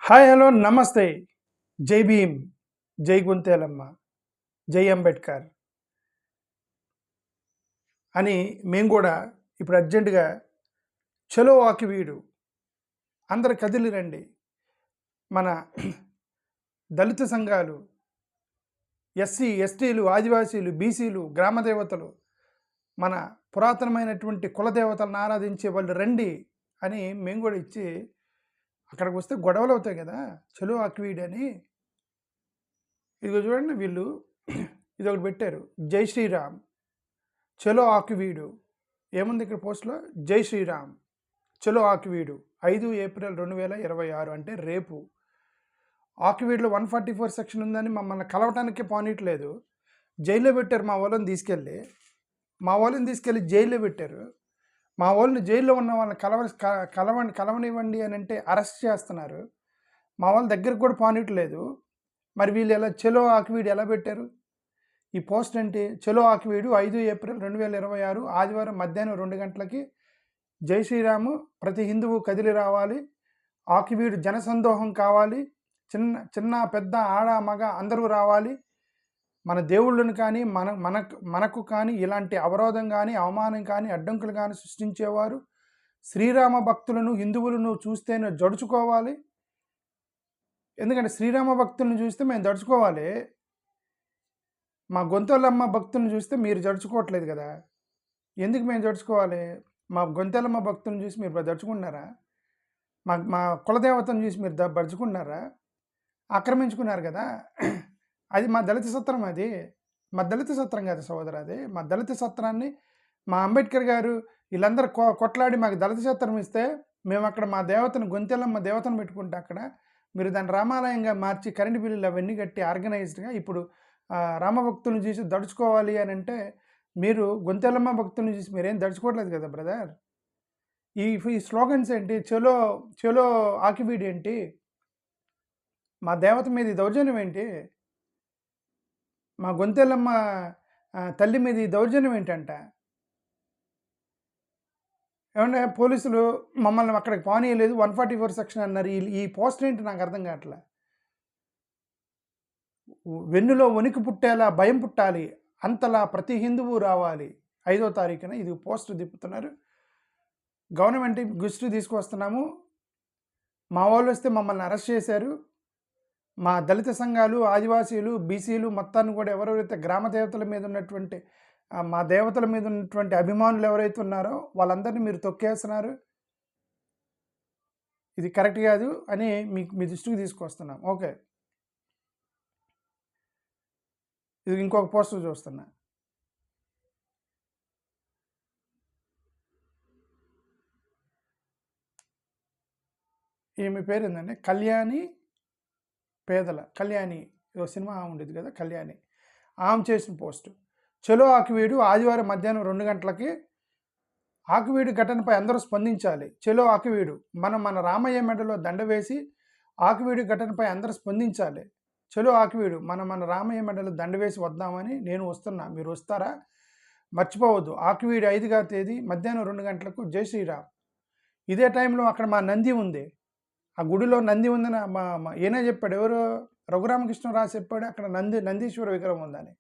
Hi hello నమస్తే. జై భీమ్, జై గుంతేలమ్మ, జై అంబేద్కర్ అని మేము కూడా ఇప్పుడు అర్జెంటుగా చలో ఆకివీడు అందరు కదిలి రండి. మన దళిత సంఘాలు, ఎస్సీ ఎస్టీలు, ఆదివాసీలు, బీసీలు, గ్రామ దేవతలు, మన పురాతనమైనటువంటి కులదేవతలను ఆరాధించే వాళ్ళు రండి అని మేము కూడా ఇచ్చి అక్కడికి వస్తే గొడవలు అవుతాయి కదా. చలో ఆకివీడు అని ఇదిగో చూడండి, వీళ్ళు ఇదొకటి పెట్టారు, జై శ్రీరామ్ చలో ఆకివీడు. ఏముంది ఇక్కడ పోస్ట్లో? జై శ్రీరామ్ చలో ఆకివీడు 5 ఏప్రిల్ 2026 అంటే రేపు. ఆకివీడులో 144 సెక్షన్ ఉందని మమ్మల్ని కలవటానికే పోనీయట్లేదు. జైల్లో పెట్టారు మా వాళ్ళని తీసుకెళ్ళి జైల్లో పెట్టారు. మా వాళ్ళని జైల్లో ఉన్న వాళ్ళని కలవనివ్వండి అని అంటే అరెస్ట్ చేస్తున్నారు. మా వాళ్ళ దగ్గరకు కూడా పోనీయట్లేదు. మరి వీళ్ళు ఎలా చలో ఆకివీడు ఎలా పెట్టారు? ఈ పోస్ట్ అంటే చలో ఆకివీడు 5 ఏప్రిల్ 2026 ఆదివారం మధ్యాహ్నం 2 గంటలకి జై శ్రీరాము, ప్రతి హిందువు కదిలి రావాలి, ఆకివీడు జనసందోహం కావాలి, చిన్న పెద్ద ఆడ మగ అందరూ రావాలి. మన దేవుళ్ళను కానీ మనకు కానీ ఇలాంటి అవరోధం కానీ అవమానం కానీ అడ్డంకులు కానీ సృష్టించేవారు శ్రీరామ భక్తులను హిందువులను చూస్తేనే జడుచుకోవాలి. ఎందుకంటే శ్రీరామ భక్తులను చూస్తే మేము జడుచుకోవాలి, మా గొంతెలమ్మ భక్తులను చూస్తే మీరు జడుచుకోవట్లేదు కదా. ఎందుకు మేము జడుచుకోవాలి? మా గొంతెలమ్మ భక్తులను చూసి మీరు జడుచుకుంటున్నారా? మా కులదేవతను చూసి మీరు బడుచుకుంటున్నారా? ఆక్రమించుకున్నారు కదా. అది మా దళిత సత్రం, అది మా దళిత సత్రం కదా సోదరు. అది మా దళిత సత్రాన్ని మా అంబేద్కర్ గారు వీళ్ళందరూ కొట్లాడి మాకు దళిత సత్రం ఇస్తే మేము అక్కడ మా దేవతను, గొంతెలమ్మ దేవతను పెట్టుకుంటే అక్కడ మీరు దాన్ని రామాలయంగా మార్చి కరెంటు బిల్లులు అవన్నీ కట్టి ఆర్గనైజ్డ్గా ఇప్పుడు రామభక్తులను చూసి దడుచుకోవాలి అని అంటే మీరు గొంతెలమ్మ భక్తులను చూసి మీరేం దడుచుకోవట్లేదు కదా బ్రదర్. ఈ స్లోగన్స్ ఏంటి? చలో చలో ఆకివీడు ఏంటి? మా దేవత మీద ఈ దౌర్జన్యం ఏంటి? మా గొంతెలమ్మ తల్లి మీద ఈ దౌర్జన్యం ఏంటంట? ఏమంటే పోలీసులు మమ్మల్ని అక్కడికి పోనీయలేదు, 144 సెక్షన్ అన్నారు. ఈ పోస్ట్ ఏంటి నాకు అర్థం కావట్లే. వెన్నులో వణికి పుట్టేలా భయం పుట్టాలి, అంతలా ప్రతి హిందువు రావాలి 5వ తారీఖున. ఇది పోస్టర్ తిప్పుతున్నారు. గవర్నమెంట్ దృష్టి తీసుకొస్తున్నాము. మా వాళ్ళు వస్తే మమ్మల్ని అరెస్ట్ చేశారు. మా దళిత సంఘాలు, ఆదివాసీలు, బీసీలు మొత్తాన్ని కూడా ఎవరెవరైతే గ్రామ దేవతల మీద ఉన్నటువంటి మా దేవతల మీద ఉన్నటువంటి అభిమానులు ఎవరైతే ఉన్నారో వాళ్ళందరినీ మీరు తొక్కేస్తున్నారు, ఇది కరెక్ట్ కాదు అని మీ దృష్టికి తీసుకొస్తున్నాం. ఓకే, ఇది ఇంకొక పోస్టర్ చూస్తున్నా. ఈమె పేరు ఏంటంటే కళ్యాణి పేదల కళ్యాణి, సినిమా ఉండేది కదా కళ్యాణి, ఆమె చేసిన పోస్టు. చలో ఆకివీడు ఆదివారం మధ్యాహ్నం 2 గంటలకి ఆకివీడు ఘటనపై అందరూ స్పందించాలి. చలో ఆకివీడు, మన రామయ్య మెడలో దండ వేసి ఆకివీడు ఘటనపై అందరూ స్పందించాలి. చలో ఆకివీడు, మన రామయ్య మెడలో దండ వేసి వద్దామని నేను వస్తున్నా, మీరు వస్తారా? మర్చిపోవద్దు, ఆకివీడు 5వ తేదీ మధ్యాహ్నం 2 గంటలకు జై శ్రీరామ్. ఇదే టైంలో అక్కడ మా నంది ఉంది, ఆ గుడిలో నంది ఉందని ఈయనే చెప్పాడు. ఎవరు? రఘురామకృష్ణరాజు చెప్పాడు అక్కడ నందీశ్వర విగ్రహం ఉందని.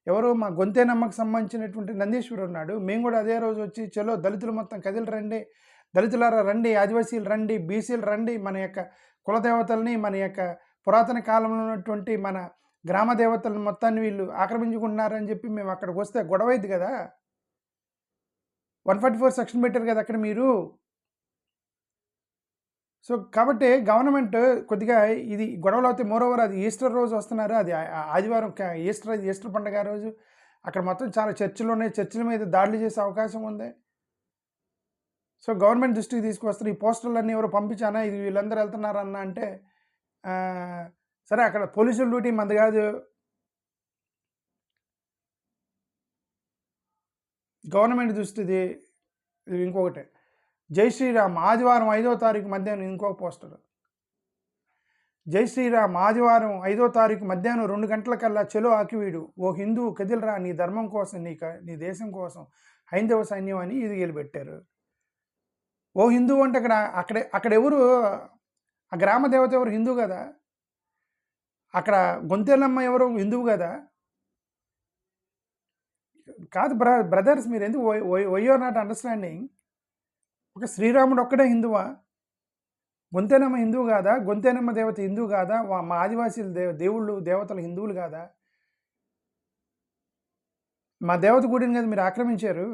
ఎవరు? మా గొంతేనమ్మకు సంబంధించినటువంటి నందీశ్వరుడు ఉన్నాడు. మేము కూడా అదే రోజు వచ్చి చలో దళితులు మొత్తం కదిలి రండి, దళితులారా రండి, ఆదివాసీలు రండి, బీసీలు రండి, మన యొక్క కులదేవతల్ని, మన యొక్క పురాతన కాలంలో ఉన్నటువంటి మన గ్రామ దేవతలను మొత్తాన్ని వీళ్ళు ఆక్రమించుకుంటున్నారని చెప్పి మేము అక్కడికి వస్తే గొడవ అయింది కదా. 144 సెక్షన్ పెట్టారు కదా అక్కడ మీరు. సో కాబట్టి గవర్నమెంట్ కొద్దిగా ఇది గొడవలు అవుతాయి. మోరోవర్ అది ఈస్టర్ రోజు వస్తున్నారు, అది ఆదివారం ఈస్టర్ పండుగ రోజు. అక్కడ మొత్తం చాలా చర్చిలు ఉన్నాయి, చర్చిల మీద దాడులు చేసే అవకాశం ఉంది. సో గవర్నమెంట్ దృష్టికి తీసుకొస్తారు. ఈ పోస్టర్లన్నీ ఎవరు పంపించానా, ఇది వీళ్ళందరూ వెళ్తున్నారన్న అంటే సరే అక్కడ పోలీసుల డ్యూటీ మంది కాదు, గవర్నమెంట్ దృష్టిది. ఇంకొకటి జై శ్రీరామ్ ఆదివారం 5వ తారీఖు మధ్యాహ్నం, ఇంకొక పోస్టర్ జై శ్రీరామ్ ఆదివారం 5వ తారీఖు మధ్యాహ్నం 2 గంటలకల్లా చలో ఆకివీడు, ఓ హిందువు కదిలిరా, నీ ధర్మం కోసం, నీ దేశం కోసం, హైందవ సైన్యం అని ఇది వీళ్ళు పెట్టారు. ఓ హిందువు అంటే అక్కడ ఎవరు ఆ గ్రామ దేవత ఎవరు? హిందువు కదా. అక్కడ గొంతేనమ్మ ఎవరు? హిందువు కదా. కాదు బ్రదర్స్, మీరు ఎందుకు వై ఆర్ నాట్ అండర్స్టాండింగ్? ఒక శ్రీరాముడు ఒక్కడే హిందువా? గొంతేనమ్మ హిందువు కాదా? గొంతేనమ్మ దేవత హిందువు కాదా? మా ఆదివాసీలు దేవుళ్ళు దేవతలు హిందువులు కాదా? మా దేవత గుడిని కదా మీరు ఆక్రమించారు.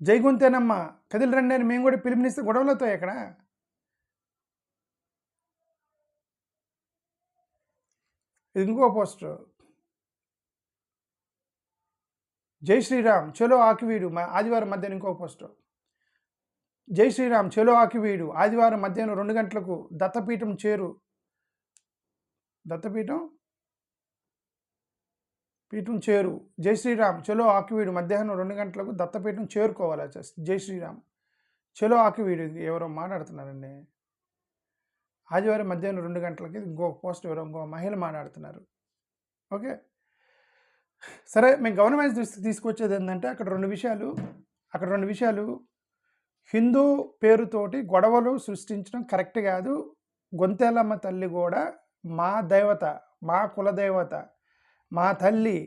జై గొంతేనమ్మ కదిలి రండి అని మేము కూడా పిలుపునిస్తే గొడవలతో ఎక్కడ? ఇంకో పోస్టర్, జై శ్రీరామ్ చలో ఆకివీడు ఆదివారం మధ్యాహ్నం. ఇంకో పోస్టర్, జై శ్రీరామ్ చలో ఆకివీడు ఆదివారం మధ్యాహ్నం 2 గంటలకు దత్తపీఠం చేరు. దత్తపీఠం చేరు. జై శ్రీరామ్ చలో ఆకివీడు మధ్యాహ్నం 2 గంటలకు దత్తపీఠం చేరుకోవాలి. జై శ్రీరామ్ చలో ఆకివీడు. ఎవరో మాట్లాడుతున్నారండి. ఆదివారం మధ్యాహ్నం 2 గంటలకి ఇంకో పోస్ట్ ఎవరో ఇంకో మహిళ మాట్లాడుతున్నారు. ఓకే, సరే. మేము గవర్నమెంట్ దృష్టికి తీసుకొచ్చేది ఏంటంటే అక్కడ రెండు విషయాలు. హిందూ పేరుతోటి గొడవలు సృష్టించడం కరెక్ట్ కాదు. గొంతేలమ్మ తల్లి కూడా మా దేవత, మా కులదేవత, మా తల్లి,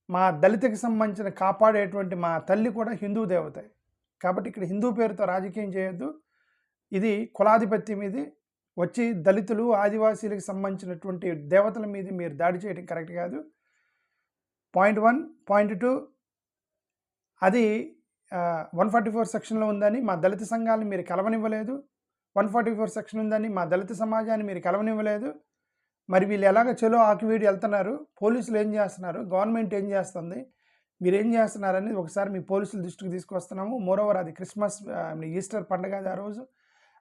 మా దళితకి సంబంధించిన కాపాడేటువంటి మా తల్లి కూడా హిందూ దేవత. కాబట్టి ఇక్కడ హిందూ పేరుతో రాజకీయం చేయొద్దు. ఇది కులాధిపత్యం. ఇది వచ్చి దళితులు ఆదివాసీలకు సంబంధించినటువంటి దేవతల మీద మీరు దాడి చేయడం కరెక్ట్ కాదు. పాయింట్ 1. పాయింట్ 2, అది 144 సెక్షన్లో ఉందని మా దళిత సంఘాలను మీరు కలవనివ్వలేదు. 144 సెక్షన్ ఉందని మా దళిత సమాజాన్ని మీరు కలవనివ్వలేదు. మరి వీళ్ళు ఎలాగ చలో ఆకివీడు వెళ్తున్నారు? పోలీసులు ఏం చేస్తున్నారు? గవర్నమెంట్ ఏం చేస్తుంది? మీరు ఏం చేస్తున్నారని ఒకసారి మీ పోలీసుల దృష్టికి తీసుకొస్తున్నాము. మోరోవర్ అది క్రిస్మస్ ఈస్టర్ పండుగ ఆ రోజు.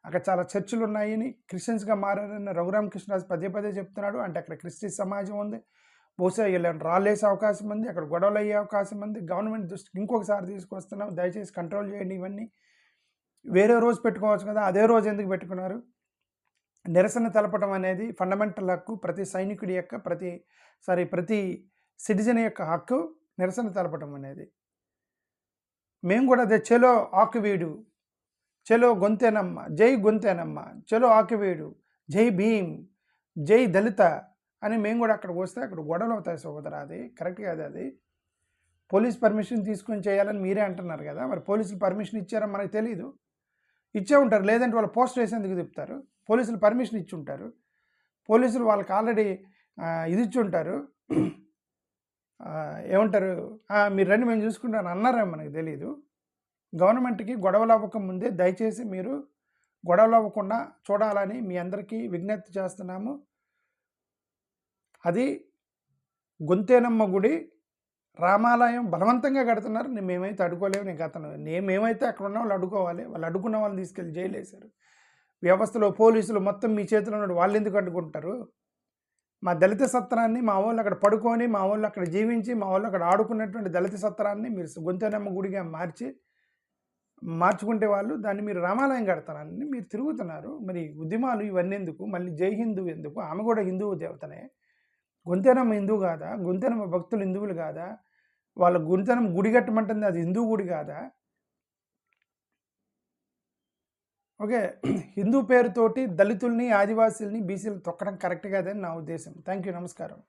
అక్కడ చాలా చర్చిలు ఉన్నాయని, క్రిస్టియన్స్గా మారారని రఘురామకృష్ణరాజు పదే చెప్తున్నాడు. అంటే అక్కడ క్రిస్టియన్ సమాజం ఉంది. బహుశా వీళ్ళని రాళ్ళేసే అవకాశం ఉంది, అక్కడ గొడవలు అయ్యే అవకాశం ఉంది. గవర్నమెంట్ దృష్టికి ఇంకొకసారి తీసుకొస్తున్నాం. దయచేసి కంట్రోల్ చేయండి. ఇవన్నీ వేరే రోజు పెట్టుకోవచ్చు కదా, అదే రోజు ఎందుకు పెట్టుకున్నారు? నిరసన తెలపడం అనేది ఫండమెంటల్ హక్కు. ప్రతి సైనికుడి యొక్క ప్రతి సిటిజన్ యొక్క హక్కు నిరసన తెలపడం అనేది. మేము కూడా అదే చలో ఆకివీడు, చలో గొంతేనమ్మ, జై గొంతేనమ్మ, చలో ఆకివీడు, జై భీమ్, జై దళిత అని మేము కూడా అక్కడికి వస్తే అక్కడ గొడవలు అవుతాయి సోదరా. అది కరెక్ట్ కాదు. అది పోలీస్ పర్మిషన్ తీసుకొని చేయాలని మీరే అంటున్నారు కదా. మరి పోలీసులు పర్మిషన్ ఇచ్చారో మనకు తెలియదు. ఇచ్చే ఉంటారు, లేదంటే వాళ్ళు పోస్ట్ వేసేందుకు చెప్తారు. పోలీసులు పర్మిషన్ ఇచ్చి ఉంటారు. పోలీసులు వాళ్ళకి ఆల్రెడీ ఇది ఇచ్చి ఉంటారు. ఏమంటారు, మీరు రండి మేము చూసుకుంటాను అన్నారేమో మనకు తెలియదు. గవర్నమెంట్కి గొడవలు అవ్వకముందే దయచేసి మీరు గొడవలు అవ్వకుండా చూడాలని మీ అందరికీ విజ్ఞప్తి చేస్తున్నాము. అది గొంతేనమ్మ గుడి, రామాలయం బలవంతంగా కడుతున్నారు. మేమైతే అడ్డుకోలేము. మేమైతే అక్కడ ఉన్న వాళ్ళు అడ్డుకోవాలి. వాళ్ళు అడ్డుకున్న వాళ్ళని తీసుకెళ్ళి జైలు వేశారు. వ్యవస్థలో పోలీసులు మొత్తం మీ చేతిలో ఉన్నాడు. వాళ్ళు ఎందుకు అడ్డుకుంటారు? మా దళిత సత్రాన్ని మా వాళ్ళు అక్కడ పడుకొని, మా వాళ్ళు అక్కడ జీవించి, మా వాళ్ళు అక్కడ ఆడుకున్నటువంటి దళిత సత్రాన్ని మీరు గొంతేనమ్మ గుడిగా మార్చుకుంటే వాళ్ళు దాన్ని మీరు రామాలయం కడతారని మీరు తిరుగుతున్నారు. మరి ఉద్యమాలు ఇవన్నీ ఎందుకు? మళ్ళీ జై హిందూ ఎందుకు? ఆమె కూడా హిందువు దేవతనే. గొంతేనమ్మ హిందువు కాదా? గొంతేనమ్మ భక్తులు హిందువులు కాదా? వాళ్ళ గొంతేనమ్మ గుడి కట్టమంటుంది, అది హిందూ గుడి కాదా? ఓకే, హిందూ పేరుతోటి దళితుల్ని, ఆదివాసీలని, బీసీలు తొక్కడం కరెక్ట్ కాదని నా ఉద్దేశం. Thank you. నమస్కారం.